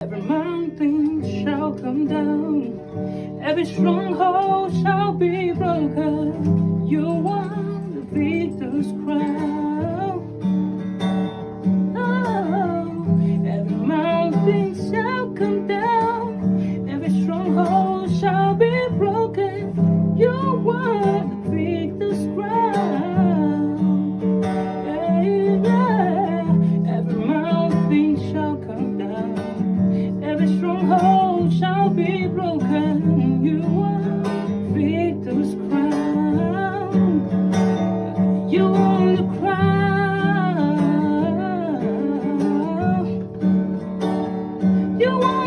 Every mountain shall come down, every stronghold shall be broken. You won the victor's crown. Oh, every mountain shall come down, every stronghold shall be broken. You won the victor's crown. Yeah, yeah. Every mountain shall come down, every stronghold shall be broken. You won victor's crown. You won the crown. You won.